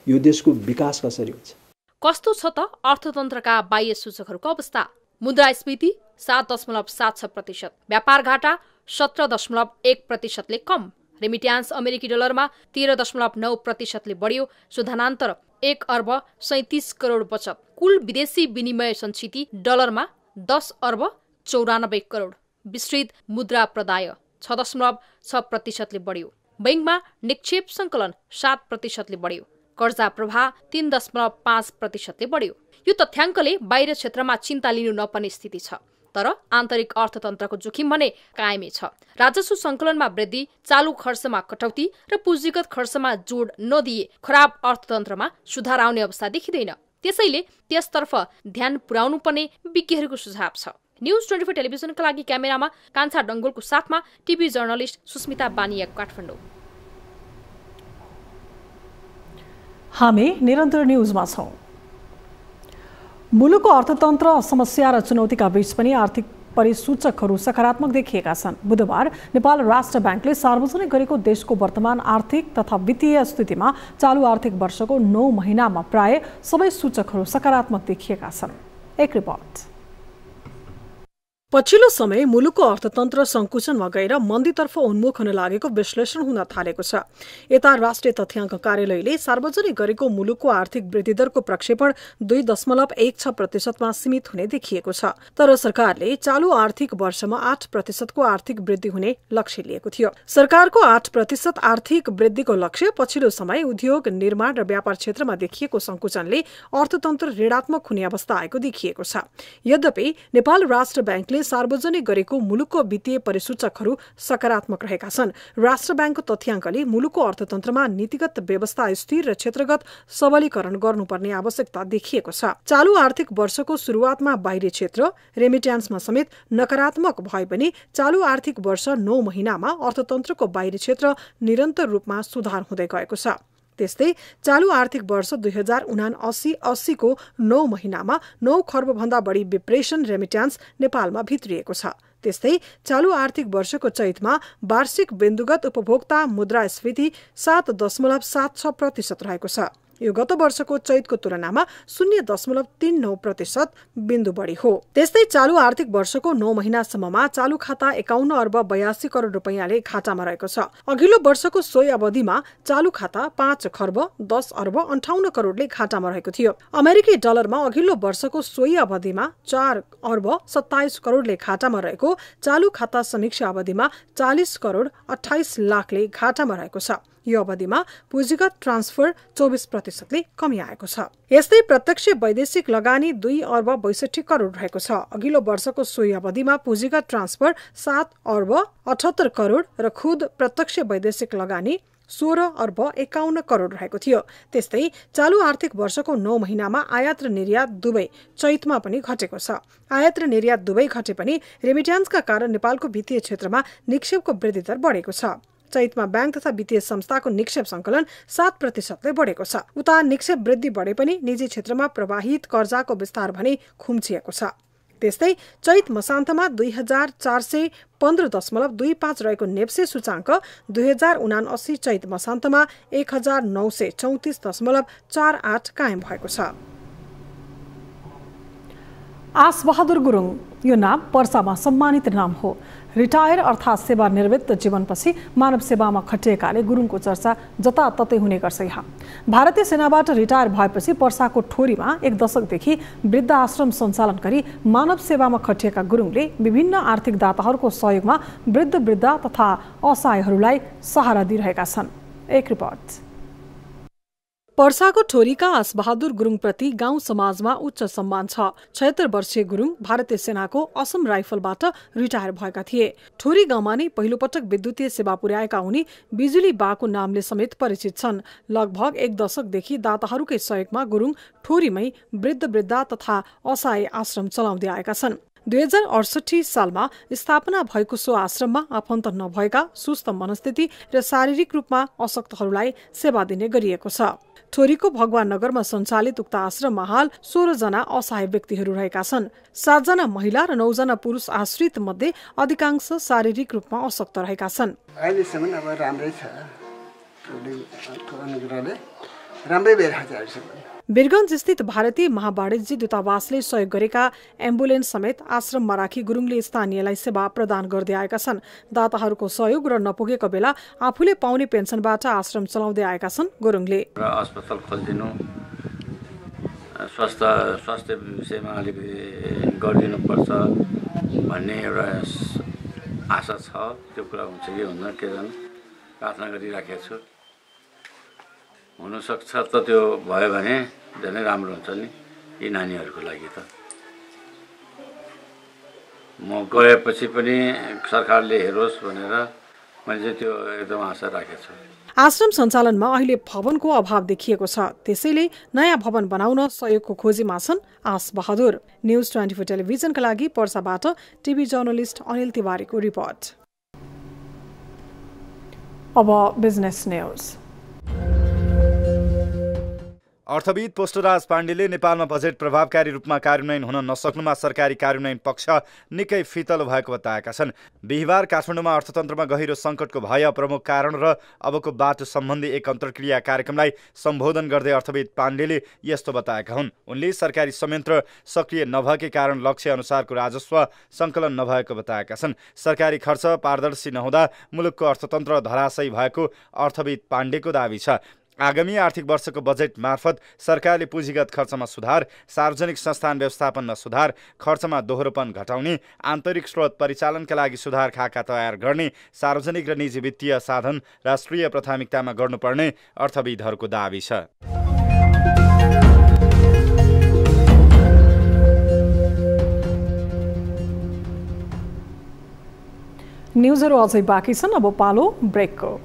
यो देशको विकास कसरी हुन्छ? कस्तो छ त अर्थतन्त्रका बाह्य सूचकहरूको अवस्था? मुद्रास्फीति 7.76%, व्यापार घाटा 17.1%ले कम, रेमिट्यान्स अमेरिकी डलरमा 13.9%ले बढ्यो, सुधानान्तर 1 अर्ब 37 करोड बचत, कुल विदेशी विनिमय सञ्चिति डलरमा 10 अर्ब 94 करोड, विस्तृत मुद्रा प्रदाय 6.6%ले बढ्यो, बैंकमा निक्षेप सङ्कलन 7%ले बढ्यो, कर्जा प्रवाह 3.5%ले बढ्यो। यो तथ्याङ्कले बाहिर क्षेत्रमा चिन्ता लिनु नपर्ने स्थिति छ। तर आन्तरिक अर्थतन्त्रको जोखिम भने कायमै छ। राजस्व सङ्कलनमा वृद्धि, चालू खर्चमा कटौती र पुँजीगत खर्चमा जोड नदिए खराब अर्थतन्त्रमा सुधार आउने अवस्था देखिँदैन। त्यसैले त्यसतर्फ ध्यान पुर्याउनु पर्ने विज्ञहरूको सुझाव छ। न्यूज 24 टेलिभिजनका लागि क्यामेरामा कान्छा डङ्गोलको साथमा टिभी जर्नलिस्ट सुस्मिता बानिया, काठमाडौँ। हामी निरन्तर न्यूजमा छौं। मुलुकको अर्थतन्त्र समस्या र चुनौतीका बीच पनि आर्थिक परिसूचकहरू सकारात्मक देखिएका छन्। बुधबार नेपाल राष्ट्र बैंकले सार्वजनिक गरेको देशको वर्तमान आर्थिक तथा वित्तीय स्थितिमा चालू आर्थिक वर्षको 9 महिनामा प्राय सबै सूचकहरू सकारात्मक देखिएका छन्। एक रिपोर्ट। पछिल्लो समय मुलुकको अर्थतन्त्र संकुचनमा गएर मन्दीतर्फ उन्मुख हुन लागेको विश्लेषण हुन थालेको छ। यता राष्ट्रिय तथ्याङ्क कार्यालयले सार्वजनिक गरेको मुलुकको आर्थिक वृद्धि दरको प्रक्षेपण 2.16% सीमित हुने देखिएको छ। तर सरकारले चालू आर्थिक वर्षमा 8% आर्थिक वृद्धि हुने लक्ष्य लिएको थियो। सरकारको 8% आर्थिक वृद्धिको लक्ष्य पछिल्लो समय उद्योग, निर्माण र व्यापार क्षेत्रमा देखिएको संकुचनले अर्थतन्त्र ऋणात्मक हुने अवस्था आएको देखिएको छ। यद्यपि नेपाल राष्ट्र बैंकले बैंकले सार्वजनिक गरेको मुलुकको वित्तीय परिसूचकहरू सकारात्मक रहेका छन्। राष्ट्र बैंकको तथ्याङ्कले मुलुकको अर्थतन्त्रमा नीतिगत व्यवस्था स्थिर र क्षेत्रगत सबलीकरण गर्नुपर्ने आवश्यकता देखिएको छ। चालू आर्थिक वर्षको सुरुवातमा बाहिरी क्षेत्र रेमिट्यान्समा समेत नकारात्मक भए पनि चालू आर्थिक वर्ष 9 महिनामा अर्थतन्त्रको बाहिरी क्षेत्र निरन्तर रूपमा सुधार हुँदै गएको छ। त्यस्तै चालू आर्थिक वर्ष 2079-80 को 9 महिनामा 9 खर्बभन्दा बढी विप्रेषण रेमिट्यान्स नेपालमा भित्रिएको छ। त्यस्तै चालू आर्थिक वर्षको चैतमा वार्षिक बिन्दुगत उपभोक्ता मुद्रास्फीति 7.76% रहेको छ। यो गत वर्षको चैतको तुलनामा 0.39% बिन्दु बढी हो। त्यस्तै चालू आर्थिक वर्षको 9 महिनासम्ममा चालू खाता 51 अर्ब 82 करोड रुपैयाँले घाटामा रहेको छ। अघिल्लो वर्षको सोही अवधिमा चालू खाता 5 खर्ब 10 अर्ब 58 करोडले घाटामा रहेको थियो। अमेरिकी डलरमा अघिल्लो वर्षको सोही अवधिमा 4 अर्ब 27 करोडले घाटामा रहेको चालू खाता समीक्षा अवधिमा 40 करोड 28 लाखले घाटामा रहेको छ। यो अवधिमा पुँजीगत ट्रान्सफर 24%ले कमी आएको छ। यस्तै प्रत्यक्ष वैदेशिक लगानी 2 अर्ब 62 करोड रहेको छ। अघिल्लो वर्षको सोही अवधिमा पुँजीगत ट्रान्सफर 7 अर्ब 78 करोड र खुद प्रत्यक्ष वैदेशिक लगानी 16 अर्ब 51 करोड रहेको थियो। त्यस्तै चालू आर्थिक वर्षको 9 महिनामा आयात र निर्यात दुवै चैतमा पनि घटेको छ। आयात र निर्यात दुवै घटे पनि रेमिट्यान्सका कारण नेपालको वित्तीय क्षेत्रमा निक्षेपको वृद्धि दर बढेको छ। चैतमा बैंक तथा वित्तीय संस्थाको निक्षेप संकलन 7%ले बढेको छ। उता निक्षेप वृद्धि बढे पनि निजी क्षेत्रमा प्रवाहित कर्जाको विस्तार भने खुम्चिएको छ। त्यस्तै चैत मसान्तमा 2415.25 रहेको नेप्से सूचाङ्क 2079 चैत मसान्तमा 1934.48 कायम भएको छ। आस बहादुर गुरुङ यो नाम पर्सामा सम्मानित नाम हो। रिटायर अर्थात् सेवानिवृत्त जीवनपछि मानव सेवामा खटिएकाले गुरुङको चर्चा जताततै हुने गर्छ। यहाँ भारतीय सेनाबाट रिटायर भएपछि पर्साको ठोरीमा 1 दशकदेखि वृद्ध आश्रम सञ्चालन गरी मानव सेवामा खटिएका गुरुङले विभिन्न आर्थिक दाताहरूको सहयोगमा वृद्ध तथा असहायहरूलाई सहारा दिइरहेका छन्। एक रिपोर्ट। पर्साको ठोरीका आसबहादुर गुरुङप्रति गाउँ समाजमा उच्च सम्मान छ। 76 वर्षीय गुरुङ भारतीय सेनाको असम राइफलबाट रिटायर भएका थिए। ठोरी गाउँमा नै पहिलो पटक विद्युतीय सेवा पुर्याएका उनी बिजुली बाको नामले समेत परिचित छन्। लगभग 1 दशकदेखि दाताहरूकै सहयोगमा गुरुङ ठोरीमै वृद्ध तथा असहाय आश्रम चलाउँदै आएका छन्। 2068 सालमा स्थापना भएको सो आश्रममा आफन्त नभएका सुस्त मनस्थिति र शारीरिक रूपमा अशक्तहरूलाई सेवा दिने गरिएको छ। ठोरीको भगवान नगरमा सञ्चालित उक्त आश्रममा हाल 16 जना असहाय व्यक्तिहरू रहेका छन्। 7 जना महिला र 9 जना पुरुष आश्रित मध्ये अधिकांश शारीरिक रूपमा अशक्त रहेका छन्। अहिलेसम्म अब राम्रै छ, राम्रै भइरहेको छ। वीरगञ्ज स्थित भारतीय महावाणिज्य दूतावासले सहयोग गरेका एम्बुलेन्स समेत आश्रममा राखी गुरुङले स्थानीयलाई सेवा प्रदान गर्दै आएका छन्। दाताहरूको सहयोग र नपुगेको बेला आफूले पाउने पेन्सनबाट आश्रम चलाउँदै आएका छन् गुरुङले। अस्पताल खोलिदिनु, स्वास्थ्य विषयमा अलिकति गरिदिनुपर्छ भन्ने एउटा आशा छ। त्यो कुरा हुन्छ कि हुन्न के जानु, प्रार्थना गरिराखेको छु। हुनसक्छ त त्यो भयो भने झनै राम्रो हुन्छ नि यी नानीहरूको लागि। त म गएपछि पनि सरकारले हेरोस् भनेर मैले चाहिँ त्यो एकदम आशा राखेको छु। आश्रम सञ्चालनमा अहिले भवनको अभाव देखिएको छ। त्यसैले नयाँ भवन बनाउन सहयोगको खोजीमा छन् आस बहादुर। न्युज 24 टेलिभिजनका लागि पर्साबाट टिभी जर्नलिस्ट अनिल तिवारीको रिपोर्ट। अब बिजनेस न्युज। अर्थविद पोष्टराज पाण्डेले नेपालमा बजेट प्रभावकारी रूपमा कार्यान्वयन हुन नसक्नुमा सरकारी कार्यान्वयन पक्ष निकै फितलो भएको बताएका छन्। बिहिबार काठमाडौँमा अर्थतन्त्रमा गहिरो सङ्कटको भय प्रमुख कारण र अबको बाटो सम्बन्धी एक अन्तर्क्रिया कार्यक्रमलाई सम्बोधन गर्दै अर्थविद पाण्डेले यस्तो बताएका हुन्। उनले सरकारी संयन्त्र सक्रिय नभएकै कारण लक्ष्य अनुसारको राजस्व सङ्कलन नभएको बताएका छन्। सरकारी खर्च पारदर्शी नहुँदा मुलुकको अर्थतन्त्र धराशयी भएको अर्थविद पाण्डेको दाबी छ। आगामी आर्थिक वर्षको बजेट मार्फत सरकारले पुँजीगत खर्चमा सुधार, सार्वजनिक संस्थान व्यवस्थापनमा सुधार, खर्चमा दोहोरोपन घटाउने, आन्तरिक स्रोत परिचालनका लागि सुधार खाका तयार गर्ने, सार्वजनिक र निजी वित्तीय साधन राष्ट्रिय प्राथमिकतामा गर्नुपर्ने अर्थविदहरूको दाबी छ। न्युजहरू अझै बाँकी छन्, अब पालो ब्रेकको।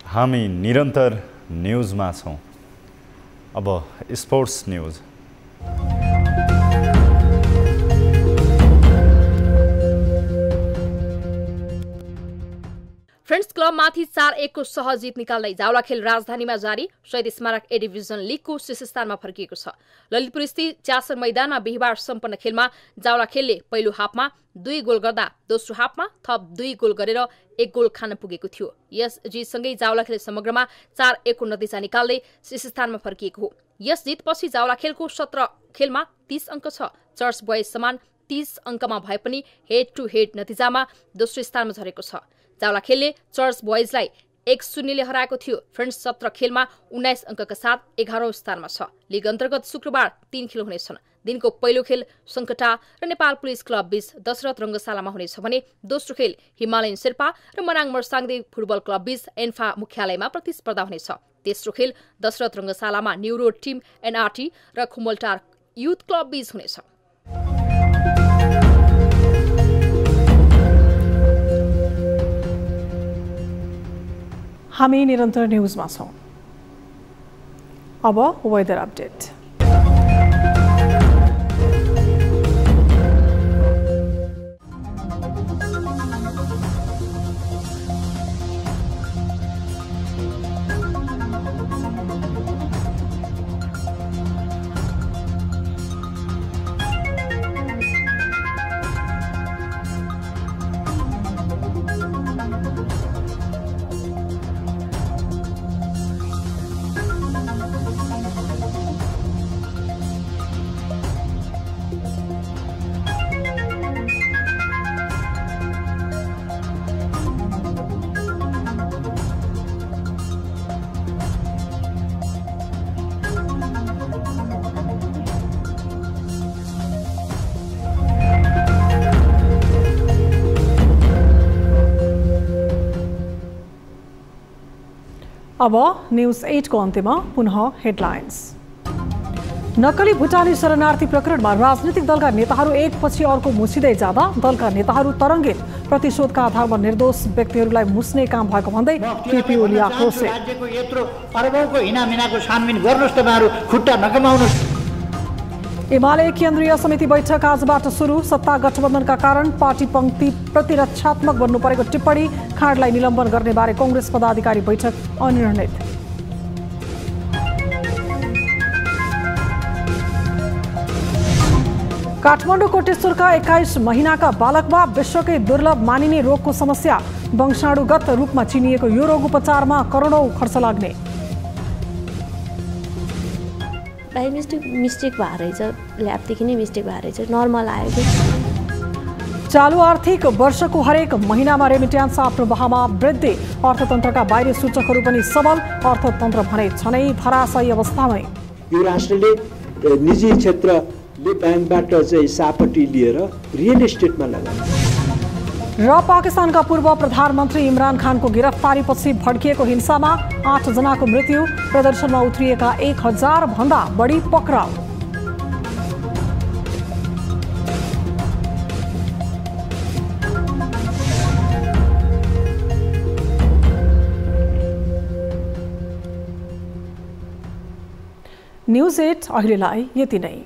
हामी निरन्तर न्युजमा छौँ। अब स्पोर्ट्स न्युज। फ्रेन्ड्स क्लबमाथि 4-1 को सहज जित निकाल्दै जावलाखेल राजधानीमा जारी। शहीद स्मारक ए डिभिजन लिगको शीर्षस्थानमा फर्किएको छ। ललितपुर स्थित च्यासर मैदानमा बिहिबार सम्पन्न खेलमा जावलाखेलले पहिलो हाफमा 2 गोल गर्दा दोस्रो हाफमा थप 2 गोल गरेर 1 गोल खान पुगेको थियो। यस जितसँगै जावलाखेल समग्रमा 4-1 को नतिजा निकाल्दै शीर्षस्थानमा फर्किएको हो। यस जितपछि जावलाखेलको 17 खेलमा 30 अङ्क छ। चर्च बोइज समान 30 अङ्कमा भए पनि हेड टु हेड नतिजामा दोस्रो स्थानमा झरेको छ। जावलाखेलले चर्च बोइजलाई 1-0 ले हराएको थियो। फ्रेन्ड्स 17 खेलमा 19 अङ्कका साथ 11औं स्थानमा छ। लिग अन्तर्गत शुक्रबार 3 खेल हुनेछन्। दिनको पहिलो खेल सङ्कटा र नेपाल पुलिस क्लब बीच दशरथ रङ्गशालामा हुनेछ भने दोस्रो खेल हिमालयन शेर्पा र मनाङ मर्साङदी फुटबल क्लब बीच एन्फा मुख्यालयमा प्रतिस्पर्धा हुनेछ। तेस्रो खेल दशरथ रङ्गशालामा न्यू रोड टिम एनआरटी र खुमलटार युथ क्लब बीच हुनेछ। हामी निरन्तर न्युजमा छौँ। अब वेदर अपडेट। अब न्युज 8 को अन्त्यमा पुनः हेडलाइन्स। नक्कली भुटानी शरणार्थी प्रकरणमा राजनीतिक दलका नेताहरू एकपछि अर्को मुछिँदै जाँदा दलका नेताहरू तरङ्गित। प्रतिशोधका आधारमा निर्दोष व्यक्तिहरूलाई मुस्ने काम भएको भन्दै केपी ओली आक्रोशित। राज्यको यत्रो अरबौंको हिनामिनाको छानबिन गर्नुहोस्, तपाईँहरू खुट्टा नकमाउनुहोस्। एमाले केन्द्रीय समिति बैठक आजबाट सुरु। सत्ता गठबन्धनका कारण पार्टी पंक्ति प्रतिरक्षात्मक बन्नु परेको टिप्पणी। खाँडलाई निलम्बन गर्ने बारे कांग्रेस पदाधिकारी बैठक अनिर्णित। काठमाडौँ कोटेश्वरका 21 महिनाका बालकमा विश्वकै दुर्लभ मानिने रोगको समस्या। वंशाणुगत रूपमा चिनिएको यो रोग उपचारमा करोडौं खर्च लाग्ने। बाई मिस्टेक भएर रहेछ, ल्याबदेखि नै मिस्टेक भएर रहेछ, नर्मल आयो कि। चालू आर्थिक वर्षको हरेक महिनामा रेमिट्यान्स आफ्नो बहामा वृद्धि। अर्थतन्त्रका बाहिरी सूचकहरू पनि सबल। अर्थतन्त्र भने छनै धराशायी अवस्थामै। यो राष्ट्रले निजी क्षेत्रले ब्याङ्कबाट चाहिँ सापटी लिएर रियल एस्टेटमा लगाए। र पाकिस्तानका पूर्व प्रधानमन्त्री इमरान खानको गिरफ्तारीपछि भड्किएको हिंसामा 8 जनाको मृत्यु। प्रदर्शनमा उत्रिएका 1000 भन्दा बढी पक्राउ। न्युज 8 अहिलेलाई यति नै।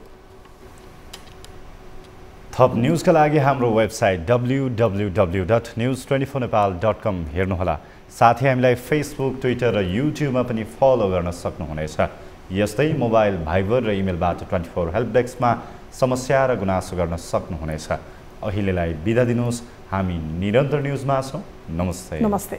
थप न्युजका लागि हाम्रो वेबसाइट www.news24nepal.com हेर्नुहोला। साथै हामीलाई फेसबुक, ट्विटर र युट्युबमा पनि फलो गर्न सक्नुहुनेछ। यस्तै मोबाइल, भाइबर र इमेलबाट 24 हेल्प डेस्कमा समस्या र गुनासो गर्न सक्नुहुनेछ। अहिलेलाई बिदा दिनुहोस्। हामी निरन्तर न्युजमा छौँ। नमस्ते। नमस्ते।